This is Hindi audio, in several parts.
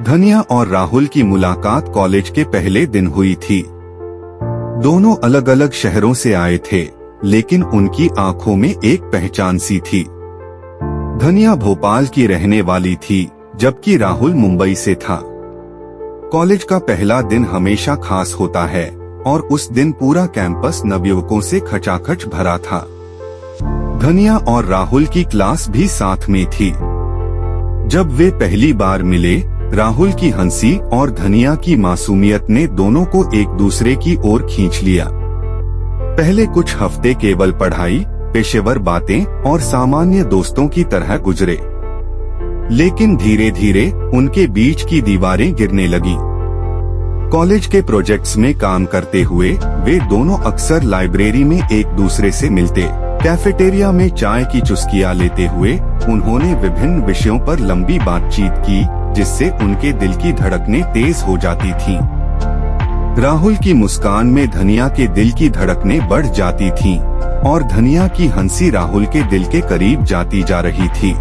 धनिया और राहुल की मुलाकात कॉलेज के पहले दिन हुई थी। दोनों अलग अलग शहरों से आए थे, लेकिन उनकी आंखों में एक पहचान सी थी। धनिया भोपाल की रहने वाली थी, जबकि राहुल मुंबई से था। कॉलेज का पहला दिन हमेशा खास होता है और उस दिन पूरा कैंपस नवयुवकों से खचाखच भरा था। धनिया और राहुल की क्लास भी साथ में थी। जब वे पहली बार मिले, राहुल की हंसी और धनिया की मासूमियत ने दोनों को एक दूसरे की ओर खींच लिया। पहले कुछ हफ्ते केवल पढ़ाई, पेशेवर बातें और सामान्य दोस्तों की तरह गुजरे, लेकिन धीरे धीरे उनके बीच की दीवारें गिरने लगी। कॉलेज के प्रोजेक्ट्स में काम करते हुए वे दोनों अक्सर लाइब्रेरी में एक दूसरे से मिलते। कैफेटेरिया में चाय की चुस्कियां लेते हुए उन्होंने विभिन्न विषयों पर लंबी बातचीत की, जिससे उनके दिल की धड़कनें तेज हो जाती थीं। राहुल की मुस्कान में धनिया के दिल की धड़कनें बढ़ जाती थीं और धनिया की हंसी राहुल के दिल के करीब जाती जा रही थी।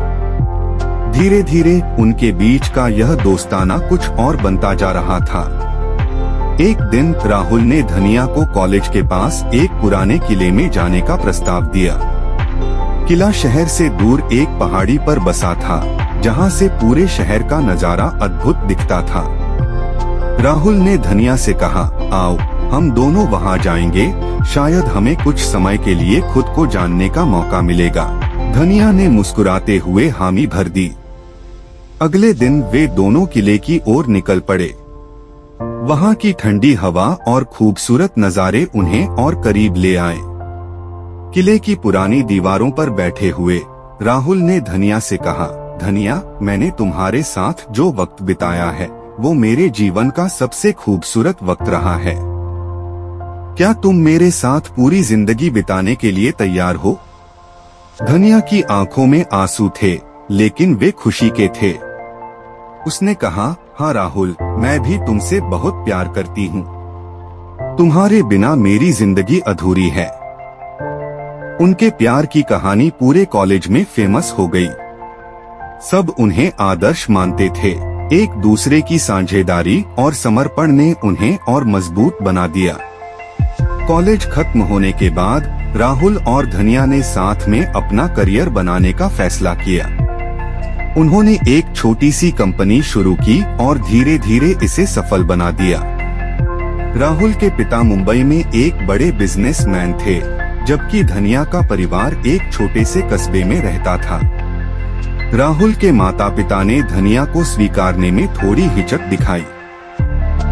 धीरे धीरे उनके बीच का यह दोस्ताना कुछ और बनता जा रहा था। एक दिन राहुल ने धनिया को कॉलेज के पास एक पुराने किले में जाने का प्रस्ताव दिया। किला शहर से दूर एक पहाड़ी पर बसा था, जहां से पूरे शहर का नजारा अद्भुत दिखता था। राहुल ने धनिया से कहा, आओ हम दोनों वहां जाएंगे, शायद हमें कुछ समय के लिए खुद को जानने का मौका मिलेगा। धनिया ने मुस्कुराते हुए हामी भर दी। अगले दिन वे दोनों किले की ओर निकल पड़े। वहां की ठंडी हवा और खूबसूरत नजारे उन्हें और करीब ले आए। किले की पुरानी दीवारों पर बैठे हुए राहुल ने धनिया से कहा, धनिया, मैंने तुम्हारे साथ जो वक्त बिताया है वो मेरे जीवन का सबसे खूबसूरत वक्त रहा है। क्या तुम मेरे साथ पूरी जिंदगी बिताने के लिए तैयार हो? धनिया की आंखों में आंसू थे, लेकिन वे खुशी के थे। उसने कहा, हाँ राहुल, मैं भी तुमसे बहुत प्यार करती हूँ। तुम्हारे बिना मेरी जिंदगी अधूरी है। उनके प्यार की कहानी पूरे कॉलेज में फेमस हो गई। सब उन्हें आदर्श मानते थे। एक दूसरे की साझेदारी और समर्पण ने उन्हें और मजबूत बना दिया। कॉलेज खत्म होने के बाद राहुल और धनिया ने साथ में अपना करियर बनाने का फैसला किया। उन्होंने एक छोटी सी कंपनी शुरू की और धीरे धीरे इसे सफल बना दिया। राहुल के पिता मुंबई में एक बड़े बिजनेसमैन थे, जबकि धनिया का परिवार एक छोटे से कस्बे में रहता था। राहुल के माता पिता ने धनिया को स्वीकारने में थोड़ी हिचक दिखाई।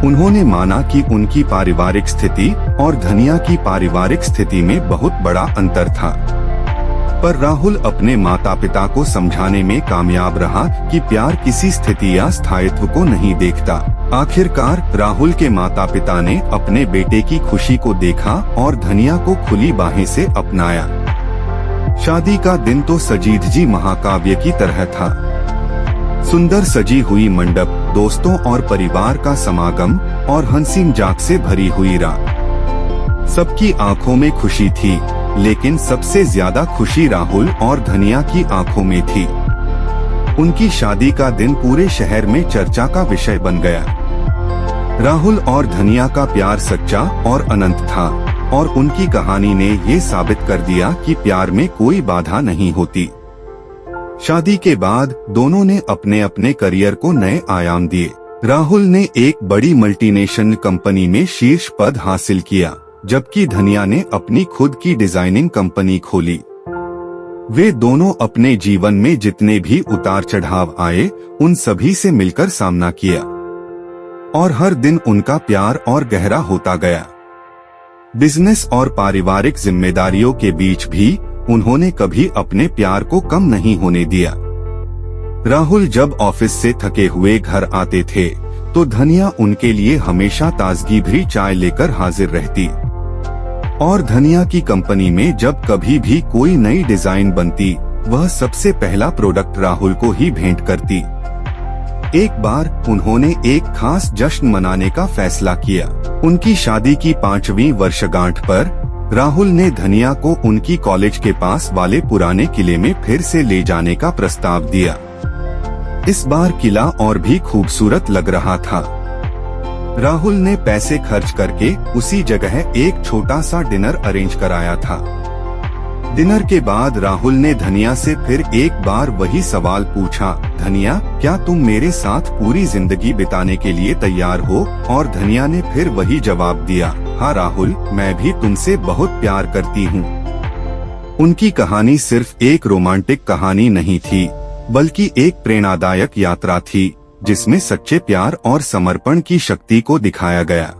उन्होंने माना कि उनकी पारिवारिक स्थिति और धनिया की पारिवारिक स्थिति में बहुत बड़ा अंतर था। पर राहुल अपने माता पिता को समझाने में कामयाब रहा कि प्यार किसी स्थिति या स्थायित्व को नहीं देखता। आखिरकार राहुल के माता पिता ने अपने बेटे की खुशी को देखा और धनिया को खुली बाहें से अपनाया। शादी का दिन तो सजी धजी महाकाव्य की तरह था। सुंदर सजी हुई मंडप, दोस्तों और परिवार का समागम और हंसी मजाक से भरी हुई रात। सबकी आंखों में खुशी थी, लेकिन सबसे ज्यादा खुशी राहुल और धनिया की आंखों में थी। उनकी शादी का दिन पूरे शहर में चर्चा का विषय बन गया। राहुल और धनिया का प्यार सच्चा और अनंत था और उनकी कहानी ने ये साबित कर दिया कि प्यार में कोई बाधा नहीं होती। शादी के बाद दोनों ने अपने अपने करियर को नए आयाम दिए। राहुल ने एक बड़ी मल्टीनेशनल कंपनी में शीर्ष पद हासिल किया, जबकि धनिया ने अपनी खुद की डिजाइनिंग कंपनी खोली। वे दोनों अपने जीवन में जितने भी उतार चढ़ाव आए, उन सभी से मिलकर सामना किया और हर दिन उनका प्यार और गहरा होता गया। बिजनेस और पारिवारिक जिम्मेदारियों के बीच भी उन्होंने कभी अपने प्यार को कम नहीं होने दिया। राहुल जब ऑफिस से थके हुए घर आते थे, तो धनिया उनके लिए हमेशा ताजगी भरी चाय लेकर हाजिर रहती और धनिया की कंपनी में जब कभी भी कोई नई डिजाइन बनती, वह सबसे पहला प्रोडक्ट राहुल को ही भेंट करती। एक बार उन्होंने एक खास जश्न मनाने का फैसला किया। उनकी शादी की 5वीं वर्षगांठ पर राहुल ने धनिया को उनकी कॉलेज के पास वाले पुराने किले में फिर से ले जाने का प्रस्ताव दिया। इस बार किला और भी खूबसूरत लग रहा था। राहुल ने पैसे खर्च करके उसी जगह एक छोटा सा डिनर अरेंज कराया था। डिनर के बाद राहुल ने धनिया से फिर एक बार वही सवाल पूछा, धनिया, क्या तुम मेरे साथ पूरी जिंदगी बिताने के लिए तैयार हो? और धनिया ने फिर वही जवाब दिया, हाँ राहुल, मैं भी तुमसे बहुत प्यार करती हूँ। उनकी कहानी सिर्फ एक रोमांटिक कहानी नहीं थी, बल्कि एक प्रेरणादायक यात्रा थी, जिसमें सच्चे प्यार और समर्पण की शक्ति को दिखाया गया।